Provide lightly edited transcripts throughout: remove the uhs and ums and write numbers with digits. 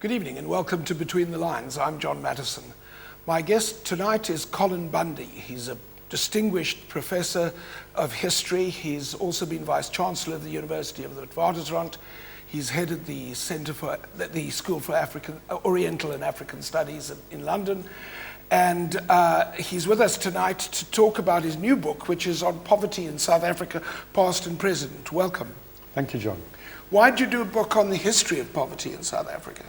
Good evening and welcome to Between the Lines. I'm John Matisonn. My guest tonight is Colin Bundy. He's a distinguished professor of history. He's also been Vice-Chancellor of the University of the Witwatersrand. He's headed the School for Oriental and African Studies in London. And he's with us tonight to talk about his new book, which is on poverty in South Africa, past and present. Welcome. Thank you, John. Why did you do a book on the history of poverty in South Africa?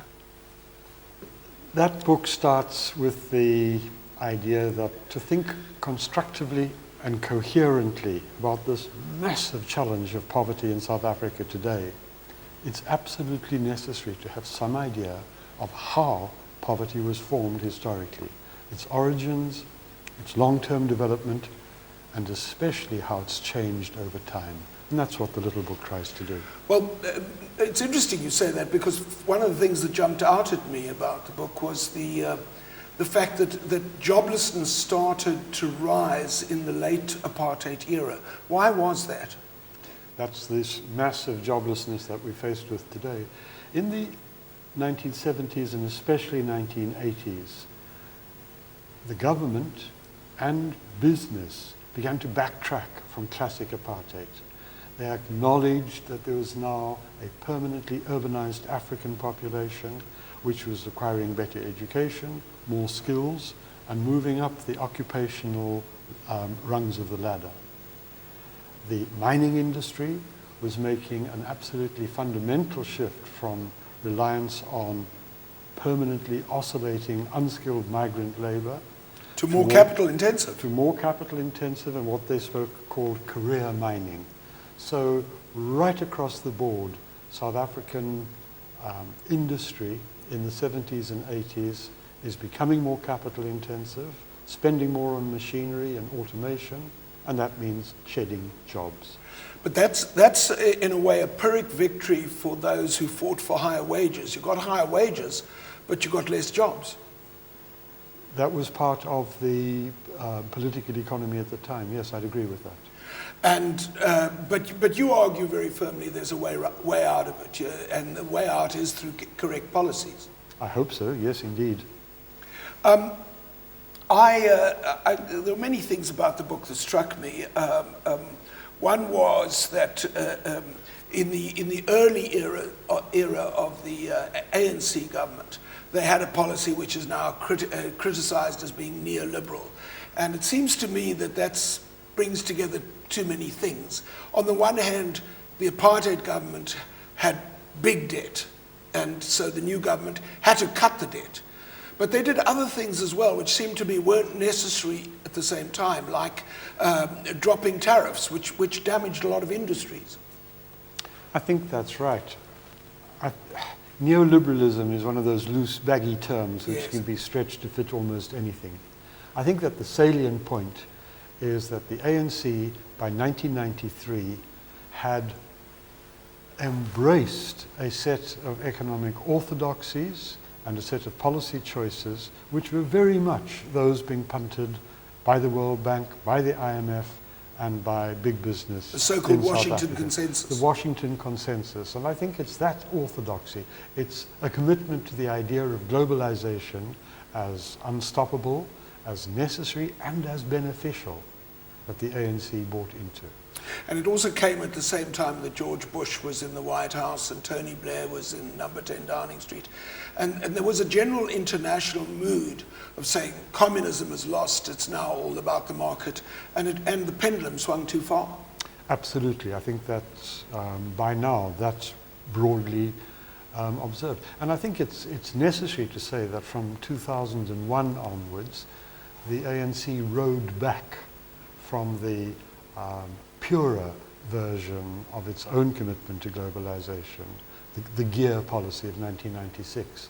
That book starts with the idea that to think constructively and coherently about this massive challenge of poverty in South Africa today, it's absolutely necessary to have some idea of how poverty was formed historically, its origins, its long-term development, and especially how it's changed over time. And that's what the little book tries to do. Well, it's interesting you say that, because one of the things that jumped out at me about the book was the fact that joblessness started to rise in the late apartheid era. Why was that? That's this massive joblessness that we're faced with today. In the 1970s and especially 1980s, the government and business began to backtrack from classic apartheid. They acknowledged that there was now a permanently urbanized African population which was requiring better education, more skills, and moving up the occupational rungs of the ladder. The mining industry was making an absolutely fundamental shift from reliance on permanently oscillating, unskilled migrant labor to more capital intensive. To more capital intensive and what they called career mining. So right across the board, South African industry in the 70s and 80s is becoming more capital intensive, spending more on machinery and automation, and that means shedding jobs. But that's in a way a Pyrrhic victory for those who fought for higher wages. You got higher wages, but you got less jobs. That was part of the political economy at the time. Yes, I'd agree with that. And but you argue very firmly there's a way out of it, and the way out is through correct policies. I hope so. Yes, indeed. There are many things about the book that struck me. One was that in the early era of the ANC government, they had a policy which is now criticized as being neoliberal, and it seems to me that brings together too many things. On the one hand, the apartheid government had big debt, and so the new government had to cut the debt. But they did other things as well, which seemed to be weren't necessary at the same time, like dropping tariffs, which damaged a lot of industries. I think that's right. Neoliberalism is one of those loose, baggy terms which can be stretched to fit almost anything. I think that the salient point is that the ANC, by 1993, had embraced a set of economic orthodoxies and a set of policy choices which were very much those being punted by the World Bank, by the IMF, and by big business. The so-called Washington Consensus. The Washington Consensus. And I think it's that orthodoxy. It's a commitment to the idea of globalization as unstoppable, as necessary, and as beneficial that the ANC bought into. And it also came at the same time that George Bush was in the White House and Tony Blair was in number 10 Downing Street. And there was a general international mood of saying communism is lost, it's now all about the market, and the pendulum swung too far. Absolutely. I think that by now that's broadly observed. And I think it's necessary to say that from 2001 onwards, the ANC rode back from the purer version of its own commitment to globalization, the gear policy of 1996.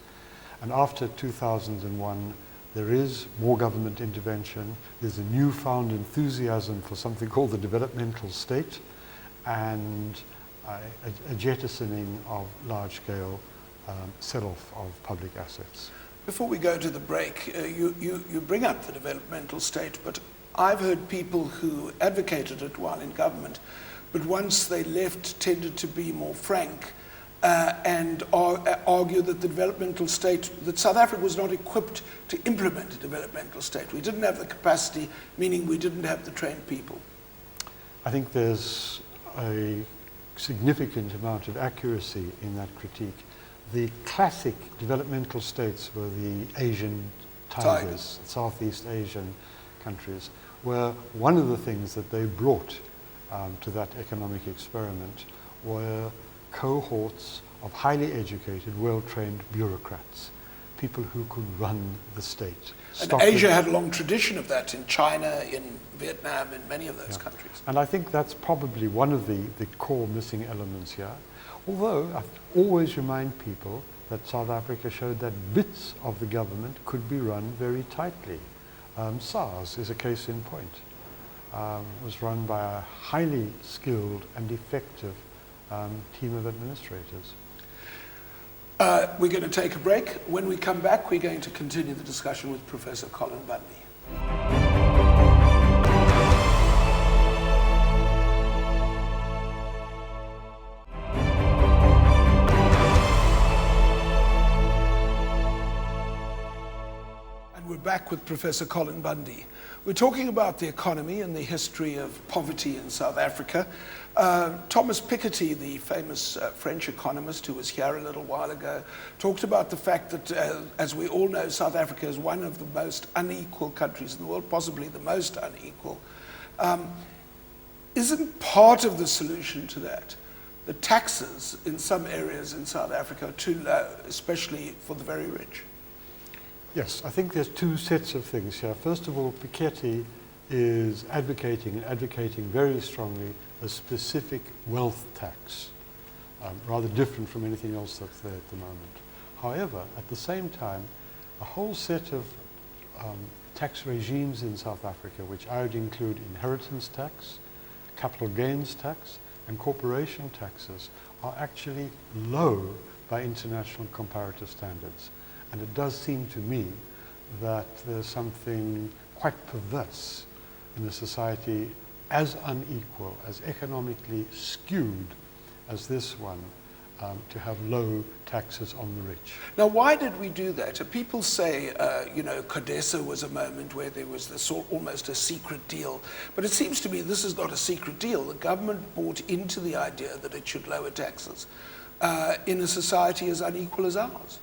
And after 2001, there is more government intervention, there's a newfound enthusiasm for something called the developmental state, and a jettisoning of large-scale sell-off of public assets. Before we go to the break, you bring up the developmental state, but I've heard people who advocated it while in government, but once they left tended to be more frank and argue that the developmental state, that South Africa was not equipped to implement a developmental state. We didn't have the capacity, meaning we didn't have the trained people. I think there's a significant amount of accuracy in that critique. The classic developmental states were the Asian tigers, Southeast Asian countries, where one of the things that they brought to that economic experiment were cohorts of highly educated, well-trained bureaucrats, people who could run the state. And Asia had a long tradition of that in China, in Vietnam, in many of those countries. And I think that's probably one of the core missing elements here. Although I always remind people that South Africa showed that bits of the government could be run very tightly. SARS is a case in point. Was run by a highly skilled and effective team of administrators. We're going to take a break. When we come back, we're going to continue the discussion with Professor Colin Bundy. We're back with Professor Colin Bundy. We're talking about the economy and the history of poverty in South Africa. Thomas Piketty, the famous French economist who was here a little while ago, talked about the fact that, as we all know, South Africa is one of the most unequal countries in the world, possibly the most unequal. Isn't part of the solution to that the taxes in some areas in South Africa are too low, especially for the very rich? Yes, I think there's two sets of things here. First of all, Piketty is advocating very strongly a specific wealth tax, rather different from anything else that's there at the moment. However, at the same time, a whole set of tax regimes in South Africa, which I would include inheritance tax, capital gains tax, and corporation taxes, are actually low by international comparative standards. And it does seem to me that there's something quite perverse in a society as unequal, as economically skewed as this one, to have low taxes on the rich. Now, why did we do that? People say, CODESA was a moment where there was this almost a secret deal. But it seems to me this is not a secret deal. The government bought into the idea that it should lower taxes in a society as unequal as ours.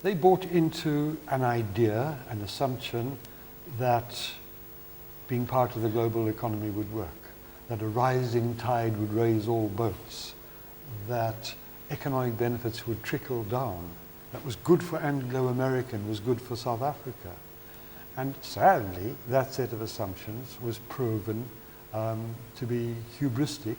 They bought into an idea, an assumption, that being part of the global economy would work, that a rising tide would raise all boats, that economic benefits would trickle down, that was good for Anglo-American, was good for South Africa. And sadly, that set of assumptions was proven to be hubristic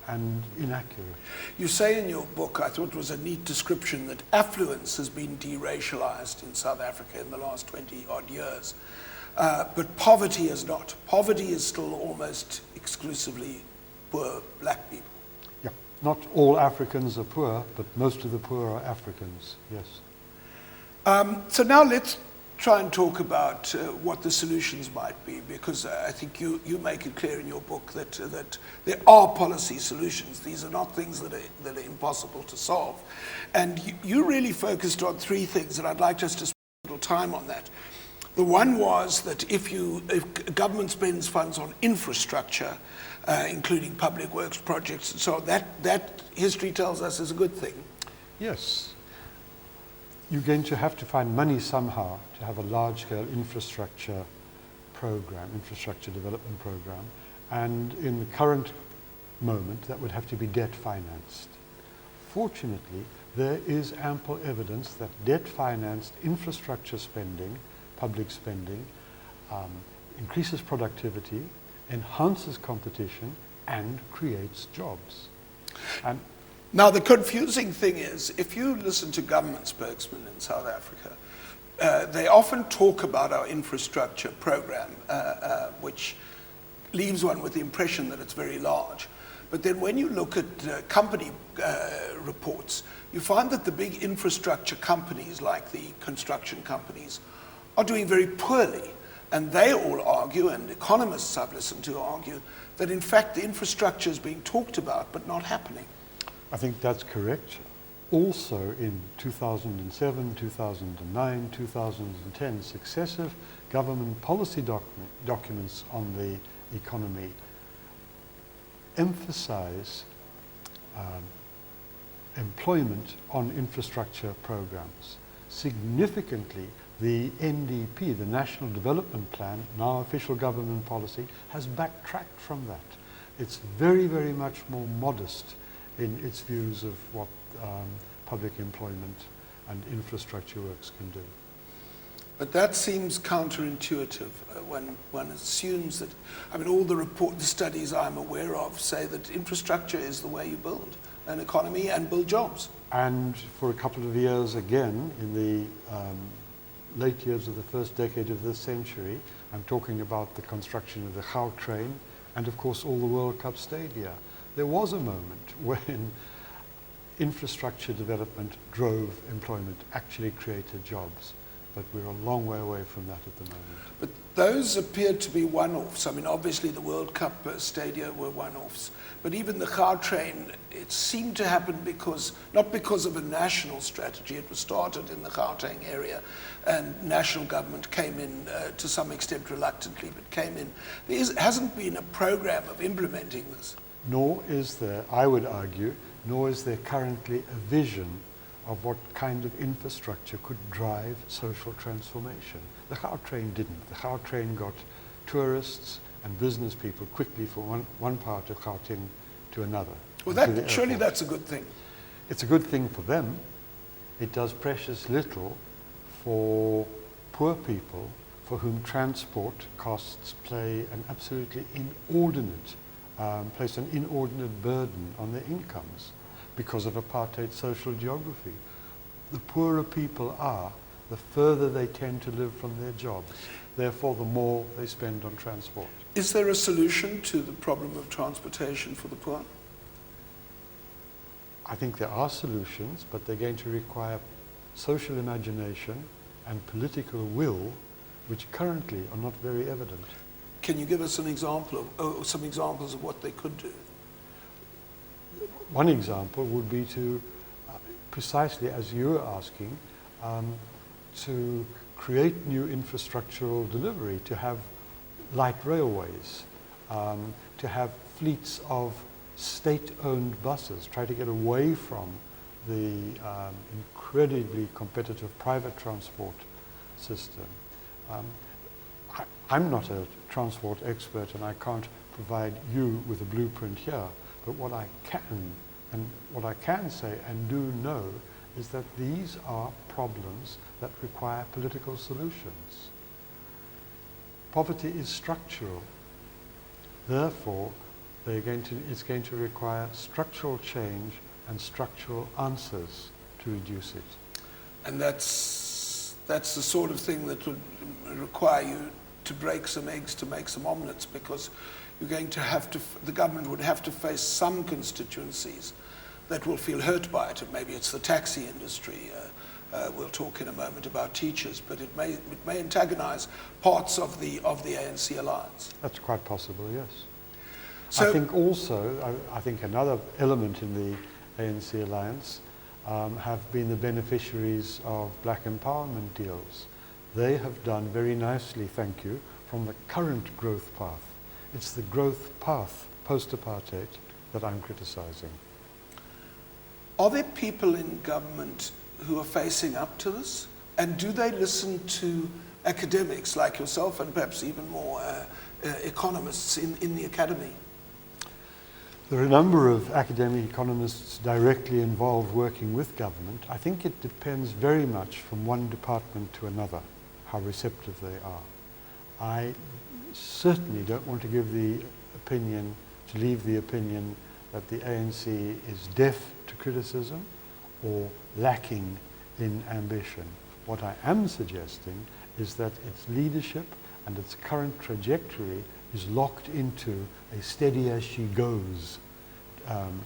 and inaccurate. You say in your book, I thought it was a neat description, that affluence has been deracialized in South Africa in the last 20-odd years, but poverty is not. Poverty is still almost exclusively poor black people. Yeah, not all Africans are poor, but most of the poor are Africans, yes. So now let's try and talk about what the solutions might be, because I think you make it clear in your book that there are policy solutions. These are not things that are impossible to solve. And you really focused on three things, and I'd like just to spend a little time on that. The one was that if government spends funds on infrastructure, including public works projects and so on, that history tells us is a good thing. Yes. You're going to have to find money somehow to have a large-scale infrastructure program, infrastructure development program, and in the current moment that would have to be debt-financed. Fortunately, there is ample evidence that debt-financed infrastructure spending, public spending, increases productivity, enhances competition, and creates jobs. And now, the confusing thing is, if you listen to government spokesmen in South Africa, they often talk about our infrastructure program, which leaves one with the impression that it's very large. But then when you look at company reports, you find that the big infrastructure companies, like the construction companies, are doing very poorly. And they all argue, and economists I've listened to argue, that in fact the infrastructure is being talked about but not happening. I think that's correct. Also in 2007, 2009, 2010, successive government policy documents on the economy emphasize employment on infrastructure programs. Significantly, the NDP, the National Development Plan, now official government policy, has backtracked from that. It's very, very much more modest in its views of what public employment and infrastructure works can do. But that seems counterintuitive when one assumes that, I mean, all the studies I'm aware of say that infrastructure is the way you build an economy and build jobs. And for a couple of years again, in the late years of the first decade of this century, I'm talking about the construction of the Gautrain and of course all the World Cup stadia. There was a moment when infrastructure development drove employment, actually created jobs. But we're a long way away from that at the moment. But those appear to be one-offs. I mean, obviously the World Cup stadia were one-offs. But even the Gautrain, it seemed to happen not because of a national strategy. It was started in the Gauteng area, and national government came in to some extent reluctantly, but came in. There hasn't been a program of implementing this. Nor is there, I would argue, nor is there currently a vision of what kind of infrastructure could drive social transformation. The Gautrain didn't. The Gautrain got tourists and business people quickly from one part of Gauteng to another. Well, surely that's a good thing. It's a good thing for them. It does precious little for poor people for whom transport costs place an inordinate burden on their incomes because of apartheid social geography. The poorer people are, the further they tend to live from their jobs. Therefore, the more they spend on transport. Is there a solution to the problem of transportation for the poor? I think there are solutions, but they're going to require social imagination and political will, which currently are not very evident. Can you give us an example of, some examples of what they could do? One example would be to, precisely as you were asking, to create new infrastructural delivery, to have light railways, to have fleets of state-owned buses, try to get away from the incredibly competitive private transport system. I'm not a transport expert and I can't provide you with a blueprint here, but what I can say and do know is that these are problems that require political solutions. Poverty is structural. Therefore, it's going to require structural change and structural answers to reduce it. And that's the sort of thing that would require you to break some eggs to make some omelettes, because you're going to have to, the government would have to face some constituencies that will feel hurt by it. Maybe it's the taxi industry. We'll talk in a moment about teachers, but it may antagonize parts of the ANC alliance. That's quite possible, yes. So, I think also, I think another element in the ANC alliance have been the beneficiaries of black empowerment deals. They have done very nicely, thank you, from the current growth path. It's the growth path post-apartheid that I'm criticizing. are there people in government who are facing up to this? And do they listen to academics like yourself and perhaps even more economists in the academy? There are a number of academic economists directly involved working with government. I think it depends very much from one department to another, how receptive they are. I certainly don't want to give the opinion, to leave the opinion that the ANC is deaf to criticism or lacking in ambition. What I am suggesting is that its leadership and its current trajectory is locked into a steady as she goes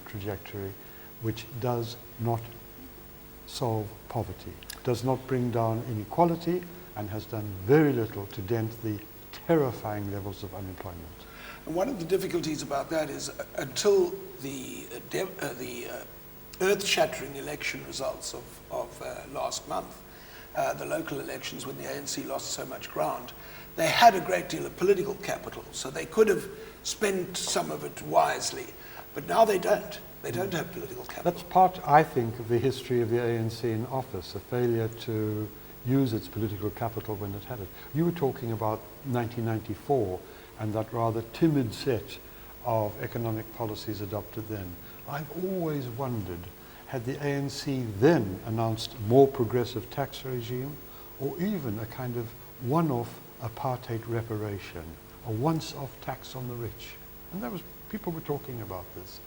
trajectory, which does not solve poverty, does not bring down inequality, and has done very little to dent the terrifying levels of unemployment. And one of the difficulties about that is until the earth-shattering election results of last month, the local elections when the ANC lost so much ground, they had a great deal of political capital, so they could have spent some of it wisely. But now they don't. They don't have political capital. That's part, I think, of the history of the ANC in office, a failure to use its political capital when it had it. You were talking about 1994 and that rather timid set of economic policies adopted then. I've always wondered, had the ANC then announced a more progressive tax regime, or even a kind of one-off apartheid reparation, a once-off tax on the rich? And people were talking about this.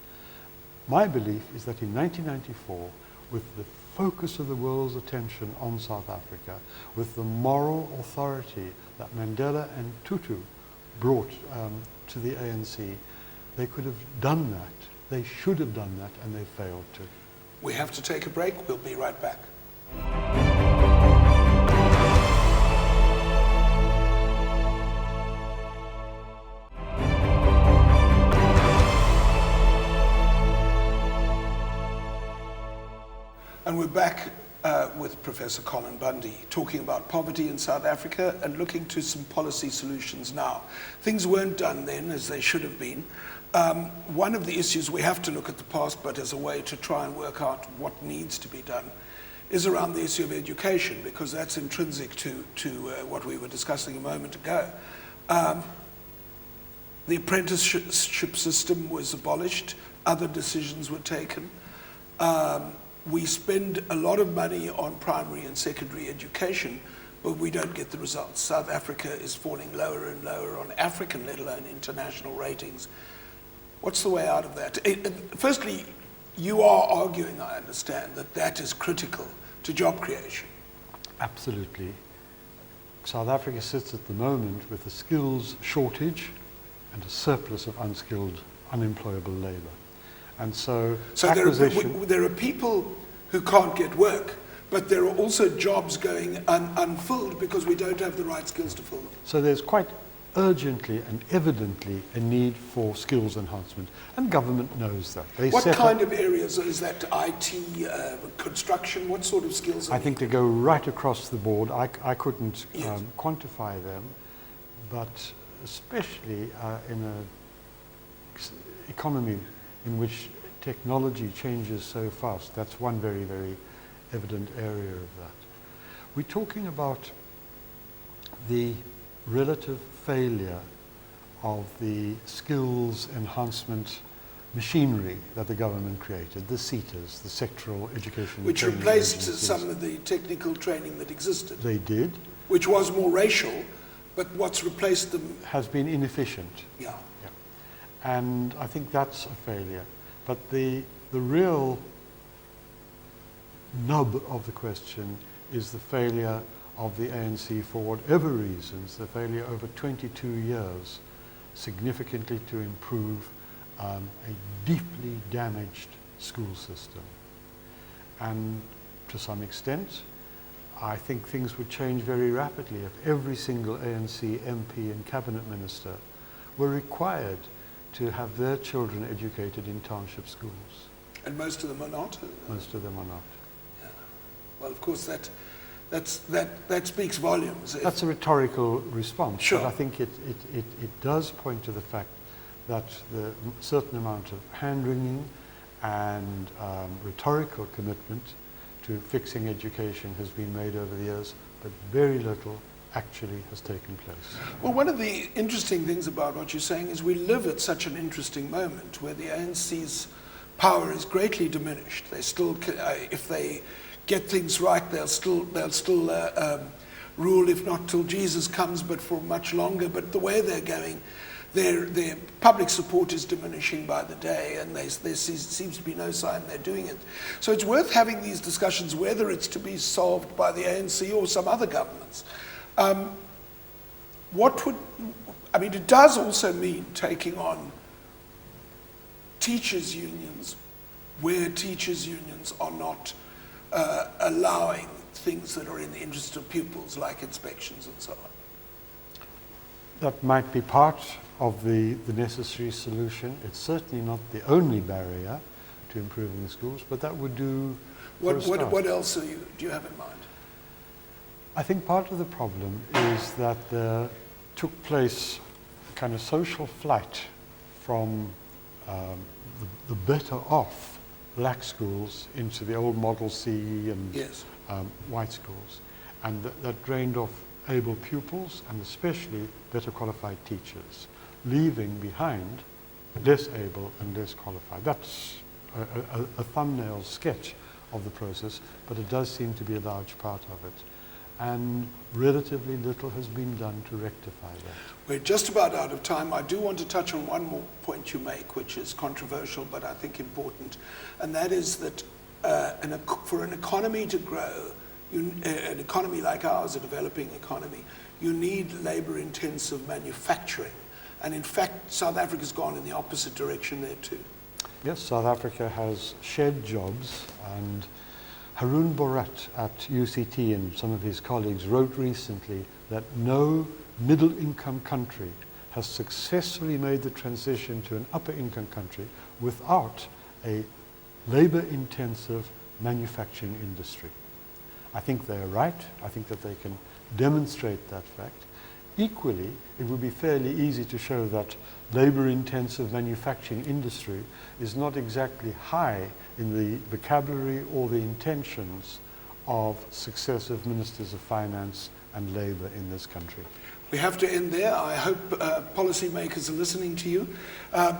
My belief is that in 1994, with the focus of the world's attention on South Africa, with the moral authority that Mandela and Tutu brought to the ANC, they could have done that. They should have done that, and they failed to. We have to take a break. We'll be right back. And we're back with Professor Colin Bundy, talking about poverty in South Africa and looking to some policy solutions now. Things weren't done then as they should have been. One of the issues, we have to look at the past, but as a way to try and work out what needs to be done, is around the issue of education, because that's intrinsic to what we were discussing a moment ago. The apprenticeship system was abolished, other decisions were taken. We spend a lot of money on primary and secondary education, but we don't get the results. South Africa is falling lower and lower on African, let alone international ratings. What's the way out of that? Firstly, you are arguing, I understand, that that is critical to job creation. Absolutely. South Africa sits at the moment with a skills shortage and a surplus of unskilled, unemployable labour. And so there are people who can't get work, but there are also jobs going unfilled because we don't have the right skills to fill them. So there's quite urgently and evidently a need for skills enhancement, and government knows that. What kind of areas? Is that IT, construction? What sort of skills? I think they go right across the board. I couldn't quantify them, but especially in an economy in which technology changes so fast, that's one very, very evident area of that. We're talking about the relative failure of the skills enhancement machinery that the government created, the SETAs, the sectoral education which training replaced agencies. Some of the technical training that existed. They did. Which was more racial, but what's replaced them has been inefficient. Yeah. And I think that's a failure. But the real nub of the question is the failure of the ANC, for whatever reasons, the failure over 22 years significantly to improve a deeply damaged school system. And to some extent, I think things would change very rapidly if every single ANC MP and cabinet minister were required to have their children educated in township schools. And most of them are not? Most of them are not. Yeah. Well, of course, that speaks volumes. That's a rhetorical response. Sure. But I think it does point to the fact that the certain amount of hand-wringing and rhetorical commitment to fixing education has been made over the years, but very little actually has taken place. Well, one of the interesting things about what you're saying is we live at such an interesting moment where the ANC's power is greatly diminished. They still, if they get things right, they'll still rule, if not till Jesus comes, but for much longer. But the way they're going, their public support is diminishing by the day, and there seems to be no sign they're doing it. So it's worth having these discussions, whether it's to be solved by the ANC or some other governments. It does also mean taking on teachers' unions where teachers' unions are not allowing things that are in the interest of pupils, like inspections and so on. That might be part of the necessary solution. It's certainly not the only barrier, to improving the schools, but that would do for a What, start. what else do you have in mind? I think part of the problem is that there took place a kind of social flight from the better off black schools into the old Model C and Yes. white schools. And that drained off able pupils and especially better qualified teachers, leaving behind less able and less qualified. That's a thumbnail sketch of the process, but it does seem to be a large part of it. And relatively little has been done to rectify that. We're just about out of time. I do want to touch on one more point you make, which is controversial, but I think important, and that is that for an economy to grow, an economy like ours, a developing economy, you need labor-intensive manufacturing. And in fact, South Africa's gone in the opposite direction there too. Yes, South Africa has shed jobs, and Haroon Borat at UCT and some of his colleagues wrote recently that no middle-income country has successfully made the transition to an upper-income country without a labor-intensive manufacturing industry. I think they're right. I think that they can demonstrate that fact. Equally, it would be fairly easy to show that labor-intensive manufacturing industry is not exactly high in the vocabulary or the intentions of successive ministers of finance and labor in this country. We have to end there. I hope policymakers are listening to you.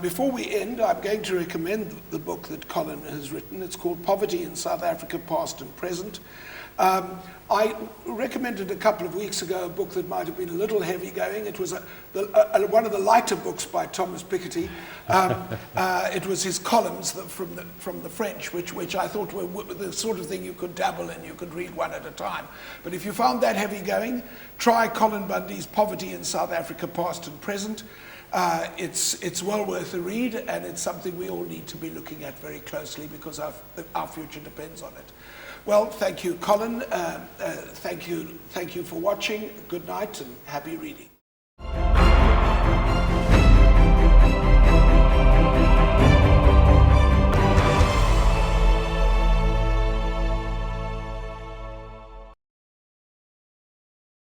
Before we end, I'm going to recommend the book that Colin has written. It's called Poverty in South Africa, Past and Present. I recommended a couple of weeks ago a book that might have been a little heavy going. It was one of the lighter books by Thomas Piketty. It was his columns from the French, which I thought were the sort of thing you could dabble in. You could read one at a time. But if you found that heavy going, try Colin Bundy's Poverty in South Africa, Past and Present. It's well worth a read, and it's something we all need to be looking at very closely because our future depends on it. Well, thank you, Colin. Thank you for watching. Good night and happy reading.